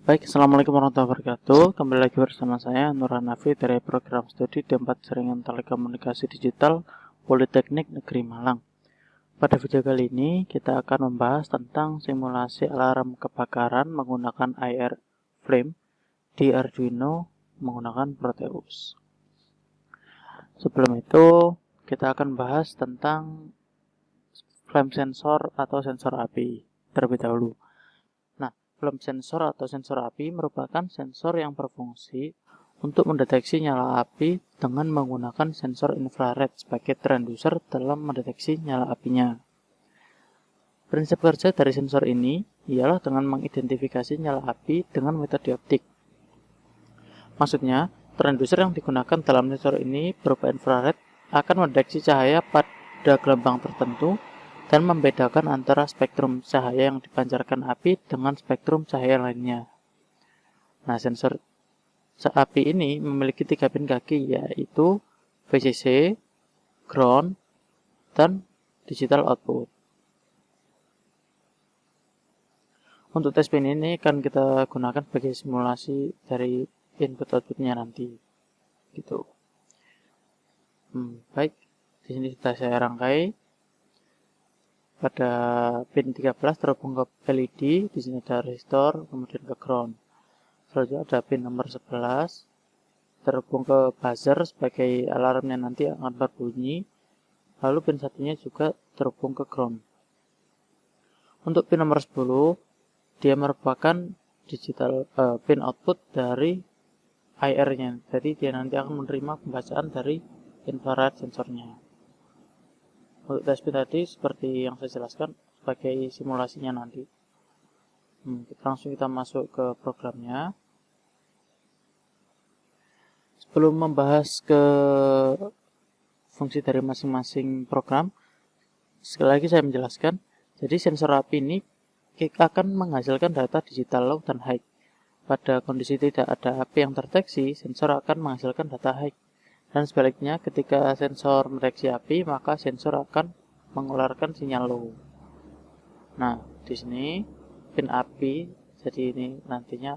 Baik, Assalamualaikum warahmatullahi wabarakatuh. Kembali lagi bersama saya, Nur Hanafi dari program studi D4 Jaringan Telekomunikasi Digital Politeknik Negeri Malang. Pada video kali ini, kita akan membahas tentang simulasi alarm kebakaran menggunakan IR Flame di Arduino menggunakan Proteus. Sebelum itu, kita akan bahas tentang flame sensor atau sensor api terlebih dahulu. Flame sensor atau sensor api merupakan sensor yang berfungsi untuk mendeteksi nyala api dengan menggunakan sensor infrared sebagai transducer dalam mendeteksi nyala apinya. Prinsip kerja dari sensor ini ialah dengan mengidentifikasi nyala api dengan metode optik. Maksudnya, transducer yang digunakan dalam sensor ini berupa infrared akan mendeteksi cahaya pada gelombang tertentu dan membedakan antara spektrum cahaya yang dipancarkan api dengan spektrum cahaya lainnya. Nah, sensor api ini memiliki 3 pin kaki, yaitu VCC, ground, dan digital output. Untuk tes pin ini akan kita gunakan sebagai simulasi dari input outputnya nanti. Gitu. Baik, di sini sudah saya rangkai. Pada pin 13 terhubung ke LED, di sini ada resistor, kemudian ke ground. Selanjutnya ada pin nomor 11 terhubung ke buzzer sebagai alarmnya nanti akan berbunyi. Lalu pin satunya juga terhubung ke ground. Untuk pin nomor 10, dia merupakan digital pin output dari IR-nya. Jadi dia nanti akan menerima pembacaan dari infrared sensornya. Untuk tes pin tadi seperti yang saya jelaskan sebagai simulasinya nanti. Langsung kita masuk ke programnya. Sebelum membahas ke fungsi dari masing-masing program, sekali lagi saya menjelaskan. Jadi sensor api ini akan menghasilkan data digital low dan high. Pada kondisi tidak ada api yang terdeteksi, sensor akan menghasilkan data high. Dan sebaliknya, ketika sensor mendeteksi api, maka sensor akan mengeluarkan sinyal low. Nah, di sini pin api, jadi ini nantinya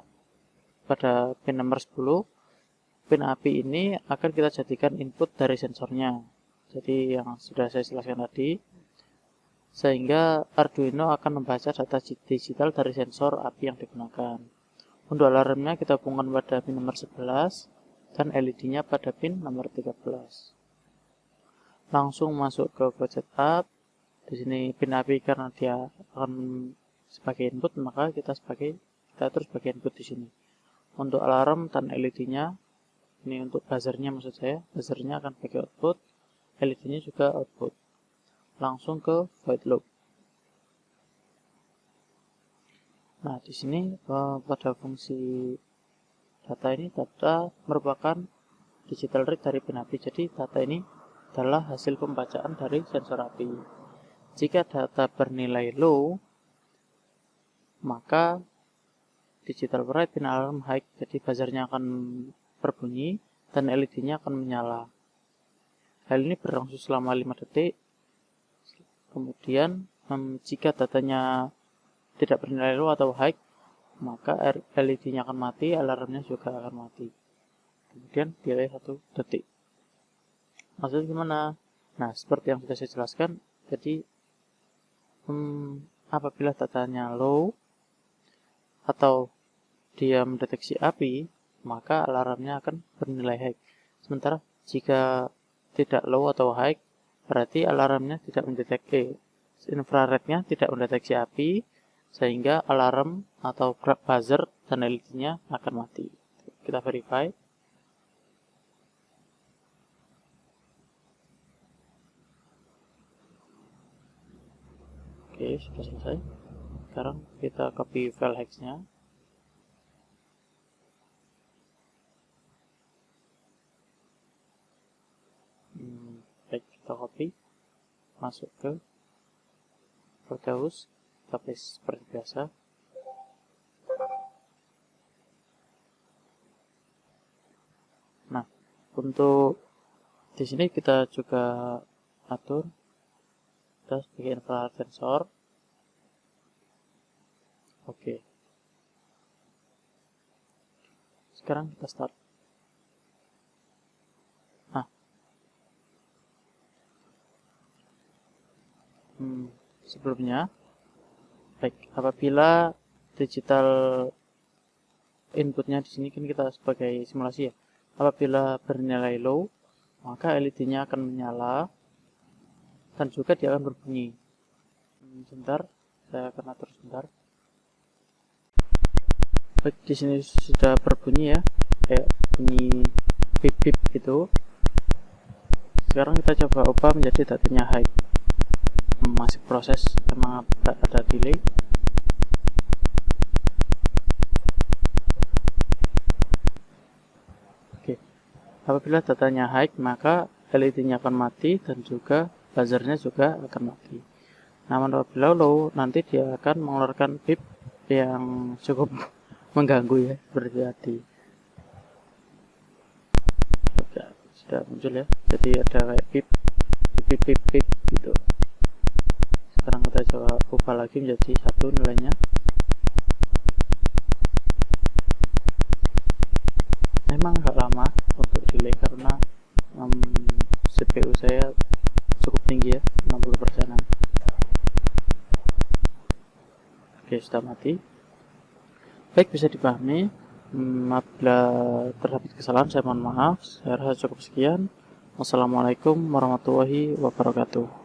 pada pin nomor 10, pin api ini akan kita jadikan input dari sensornya. Jadi yang sudah saya jelaskan tadi, sehingga Arduino akan membaca data digital dari sensor api yang digunakan. Untuk alarmnya kita hubungkan pada pin nomor 11 dan LED-nya pada pin nomor 13. Langsung masuk ke budget up. Di sini pin api karena dia akan sebagai input, maka kita atur sebagai input di sini. Untuk alarm dan LED-nya, ini untuk buzzernya maksud saya, buzzernya akan sebagai output, LED-nya juga output. Langsung ke void loop. Nah, di sini pada fungsi data ini, data merupakan digital read dari pin api. Jadi data ini adalah hasil pembacaan dari sensor api. Jika data bernilai low, maka digital write pin alarm high. Jadi buzzernya akan berbunyi dan LED-nya akan menyala. Hal ini berlangsung selama 5 detik. Kemudian jika datanya tidak bernilai low atau high, maka LED-nya akan mati, alarmnya juga akan mati. Kemudian delay 1 detik. Maksudnya gimana? Nah, seperti yang sudah saya jelaskan, jadi apabila datanya low atau dia mendeteksi api, maka alarmnya akan bernilai high. Sementara jika tidak low atau high, berarti alarmnya tidak mendeteksi, infrarednya tidak mendeteksi api, sehingga alarm atau buzzer dan LED-nya akan mati. Kita verify. Oke, sudah selesai. Sekarang kita copy file hex-nya. Baik, kita copy, masuk ke Proteus, kita paste seperti biasa. Nah, untuk di sini kita juga atur kita sebagai infrared sensor. Oke. sekarang kita start. Nah, sebelumnya, baik, apabila digital inputnya di sini kan kita sebagai simulasi ya, apabila bernilai low, maka LED-nya akan menyala dan juga dia akan berbunyi. Sebentar, saya akan atur sebentar. Baik, di sini sudah berbunyi ya, kayak bunyi bip bip gitu. Sekarang kita coba ubah menjadi datanya high. Masih proses, emang ada delay. Oke, apabila datanya high, maka LED-nya akan mati dan juga buzzernya juga akan mati. Namun apabila low, nanti dia akan mengeluarkan bip yang cukup mengganggu ya, berhati-hati. Sudah muncul ya, jadi ada kayak bip bip bip bip gitu. Sekarang kita coba ubah lagi menjadi 1 nilainya. Memang agak lama untuk delay karena CPU saya cukup tinggi ya, 60%an. Oke, sudah mati. Baik, bisa dipahami. Apabila terdapat kesalahan, saya mohon maaf. Saya rasa cukup sekian. Wassalamualaikum warahmatullahi wabarakatuh.